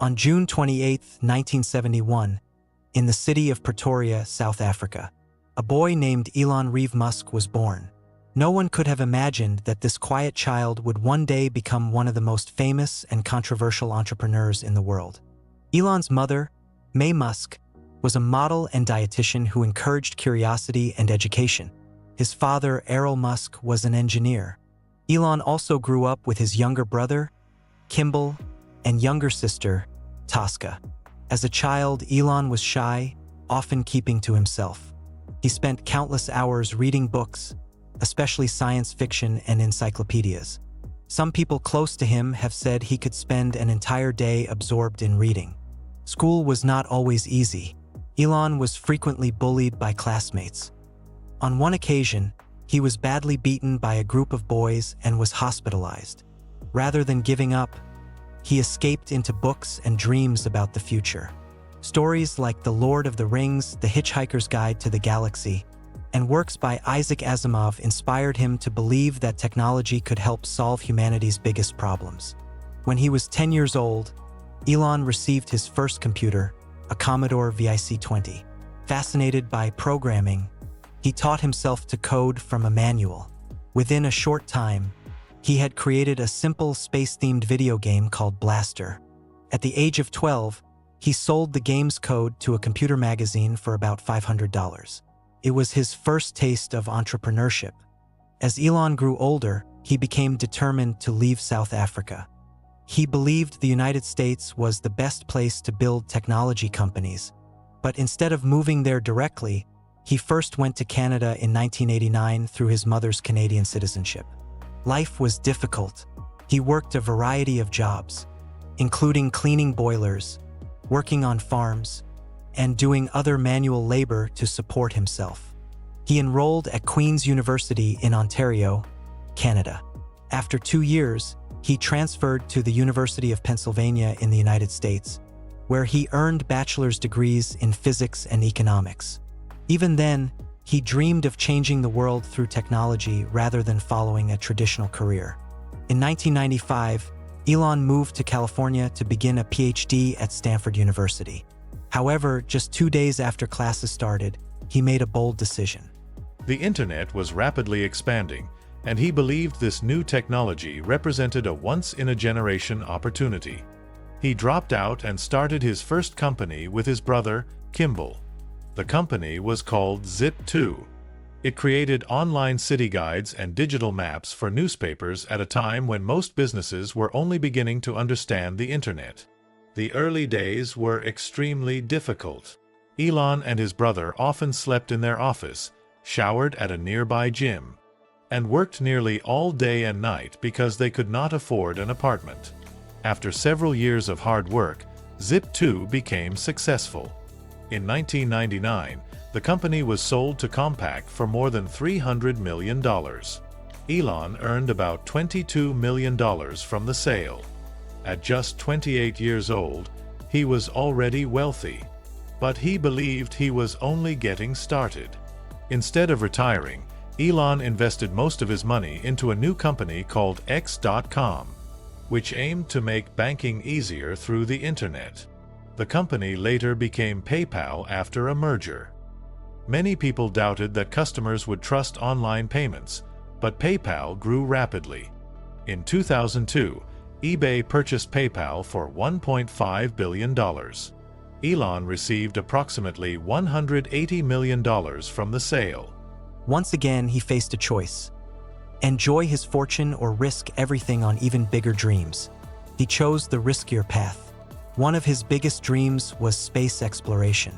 On June 28, 1971, in the city of Pretoria, South Africa, a boy named Elon Musk was born. No one could have imagined that this quiet child would one day become one of the most famous and controversial entrepreneurs in the world. Elon's mother, May Musk, was a model and dietitian who encouraged curiosity and education. His father, Errol Musk, was an engineer. Elon also grew up with his younger brother, Kimball, and younger sister, Tosca. As a child, Elon was shy, often keeping to himself. He spent countless hours reading books, especially science fiction and encyclopedias. Some people close to him have said he could spend an entire day absorbed in reading. School was not always easy. Elon was frequently bullied by classmates. On one occasion, he was badly beaten by a group of boys and was hospitalized. Rather than giving up, he escaped into books and dreams about the future. Stories like The Lord of the Rings, The Hitchhiker's Guide to the Galaxy, and works by Isaac Asimov inspired him to believe that technology could help solve humanity's biggest problems. When he was 10 years old, Elon received his first computer, a Commodore VIC-20. Fascinated by programming, he taught himself to code from a manual. Within a short time, he had created a simple space-themed video game called Blaster. At the age of 12, he sold the game's code to a computer magazine for about $500. It was his first taste of entrepreneurship. As Elon grew older, he became determined to leave South Africa. He believed the United States was the best place to build technology companies, but instead of moving there directly, he first went to Canada in 1989 through his mother's Canadian citizenship. Life was difficult. He worked a variety of jobs, including cleaning boilers, working on farms, and doing other manual labor to support himself. He enrolled at Queen's University in Ontario, Canada. After 2 years, he transferred to the University of Pennsylvania in the United States, where he earned bachelor's degrees in physics and economics. Even then, he dreamed of changing the world through technology rather than following a traditional career. In 1995, Elon moved to California to begin a PhD at Stanford University. However, just 2 days after classes started, he made a bold decision. The internet was rapidly expanding, and he believed this new technology represented a once-in-a-generation opportunity. He dropped out and started his first company with his brother, Kimball. The company was called Zip2. It created online city guides and digital maps for newspapers at a time when most businesses were only beginning to understand the internet. The early days were extremely difficult. Elon and his brother often slept in their office, showered at a nearby gym, and worked nearly all day and night because they could not afford an apartment. After several years of hard work, Zip2 became successful. In 1999, the company was sold to Compaq for more than $300 million. Elon earned about $22 million from the sale. At just 28 years old, he was already wealthy. But he believed he was only getting started. Instead of retiring, Elon invested most of his money into a new company called X.com, which aimed to make banking easier through the internet. The company later became PayPal after a merger. Many people doubted that customers would trust online payments, but PayPal grew rapidly. In 2002, eBay purchased PayPal for $1.5 billion. Elon received approximately $180 million from the sale. Once again, he faced a choice: enjoy his fortune or risk everything on even bigger dreams. He chose the riskier path. One of his biggest dreams was space exploration.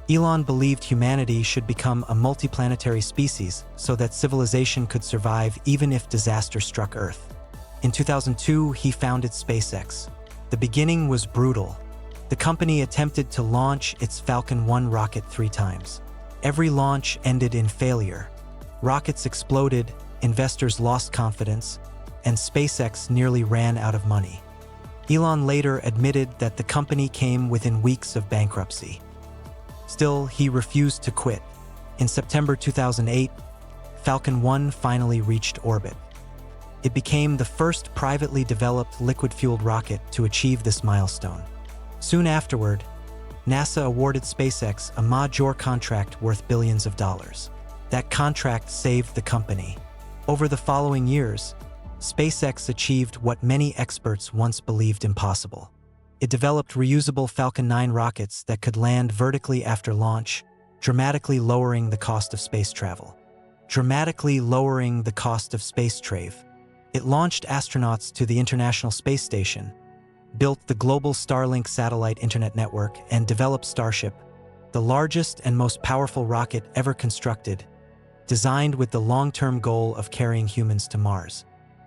Elon believed humanity should become a multiplanetary species so that civilization could survive even if disaster struck Earth. In 2002, he founded SpaceX. The beginning was brutal. The company attempted to launch its Falcon 1 rocket 3 times. Every launch ended in failure. Rockets exploded, investors lost confidence, and SpaceX nearly ran out of money. Elon later admitted that the company came within weeks of bankruptcy. Still, he refused to quit. In September 2008, Falcon 1 finally reached orbit. It became the first privately developed liquid-fueled rocket to achieve this milestone. Soon afterward, NASA awarded SpaceX a major contract worth billions of dollars. That contract saved the company. Over the following years, SpaceX achieved what many experts once believed impossible. It developed reusable Falcon 9 rockets that could land vertically after launch, dramatically lowering the cost of space travel. It launched astronauts to the International Space Station, built the global Starlink satellite internet network, and developed Starship, the largest and most powerful rocket ever constructed, designed with the long-term goal of carrying humans to Mars.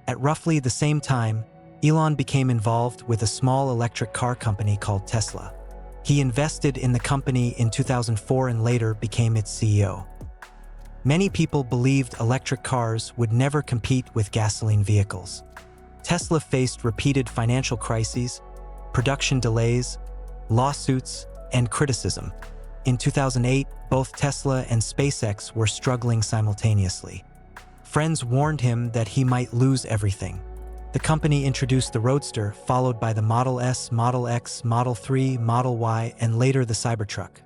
At roughly the same time, Elon became involved with a small electric car company called Tesla. He invested in the company in 2004 and later became its CEO. Many people believed electric cars would never compete with gasoline vehicles. Tesla faced repeated financial crises, production delays, lawsuits, and criticism. In 2008, both Tesla and SpaceX were struggling simultaneously. Friends warned him that he might lose everything. The company introduced the Roadster, followed by the Model S, Model X, Model 3, Model Y, and later the Cybertruck.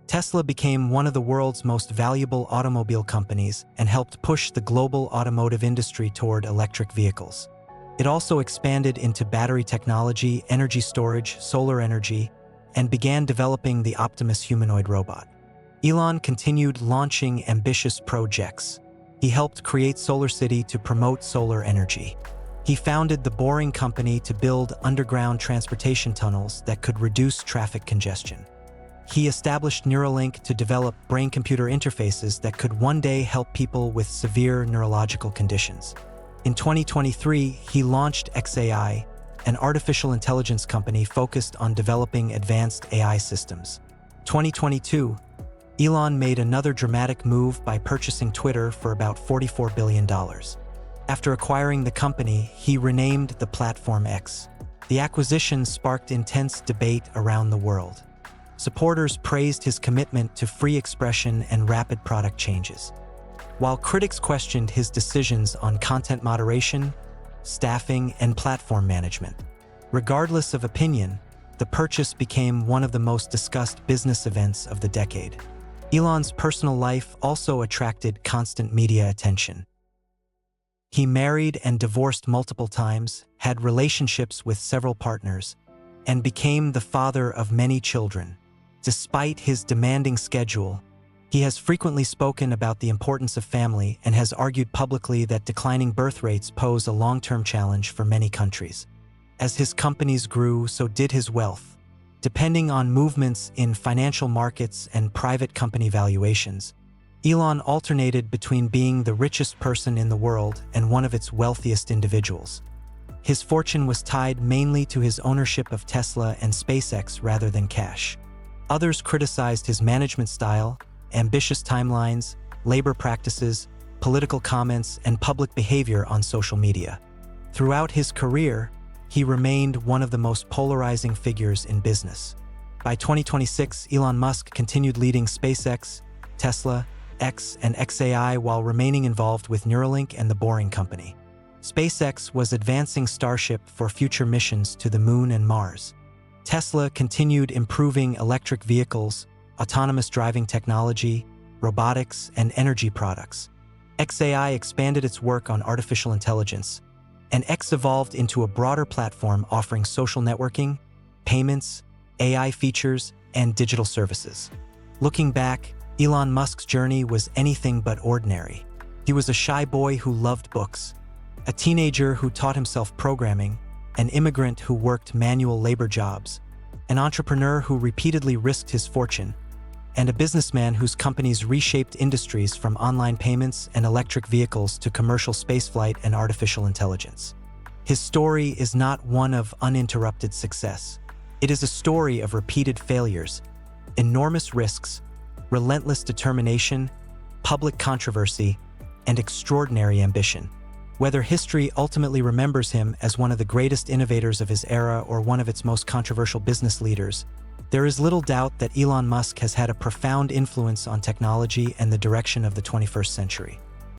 Tesla became one of the world's most valuable automobile companies and helped push the global automotive industry toward electric vehicles. It also expanded into battery technology, energy storage, solar energy, and began developing the Optimus humanoid robot. Elon continued launching ambitious projects. He helped create SolarCity to promote solar energy. He founded the Boring Company to build underground transportation tunnels that could reduce traffic congestion. He established Neuralink to develop brain-computer interfaces that could one day help people with severe neurological conditions. In 2023, he launched xAI, an artificial intelligence company focused on developing advanced AI systems. 2022, Elon made another dramatic move by purchasing Twitter for about $44 billion. After acquiring the company, he renamed the platform X. The acquisition sparked intense debate around the world. Supporters praised his commitment to free expression and rapid product changes, while critics questioned his decisions on content moderation, staffing, and platform management. Regardless of opinion, the purchase became one of the most discussed business events of the decade. Elon's personal life also attracted constant media attention. He married and divorced multiple times, had relationships with several partners, and became the father of many children. Despite his demanding schedule, he has frequently spoken about the importance of family and has argued publicly that declining birth rates pose a long-term challenge for many countries. As his companies grew, so did his wealth. Depending on movements in financial markets and private company valuations, Elon alternated between being the richest person in the world and one of its wealthiest individuals. His fortune was tied mainly to his ownership of Tesla and SpaceX rather than cash. Others criticized his management style, ambitious timelines, labor practices, political comments, and public behavior on social media. Throughout his career, he remained one of the most polarizing figures in business. By 2026, Elon Musk continued leading SpaceX, Tesla, X, and xAI while remaining involved with Neuralink and the Boring Company. SpaceX was advancing Starship for future missions to the Moon and Mars. Tesla continued improving electric vehicles, autonomous driving technology, robotics, and energy products. xAI expanded its work on artificial intelligence, and X evolved into a broader platform offering social networking, payments, AI features, and digital services. Looking back, Elon Musk's journey was anything but ordinary. He was a shy boy who loved books, a teenager who taught himself programming, an immigrant who worked manual labor jobs, an entrepreneur who repeatedly risked his fortune, and a businessman whose companies reshaped industries from online payments and electric vehicles to commercial spaceflight and artificial intelligence. His story is not one of uninterrupted success. It is a story of repeated failures, enormous risks, relentless determination, public controversy, and extraordinary ambition. Whether history ultimately remembers him as one of the greatest innovators of his era or one of its most controversial business leaders, there is little doubt that Elon Musk has had a profound influence on technology and the direction of the 21st century.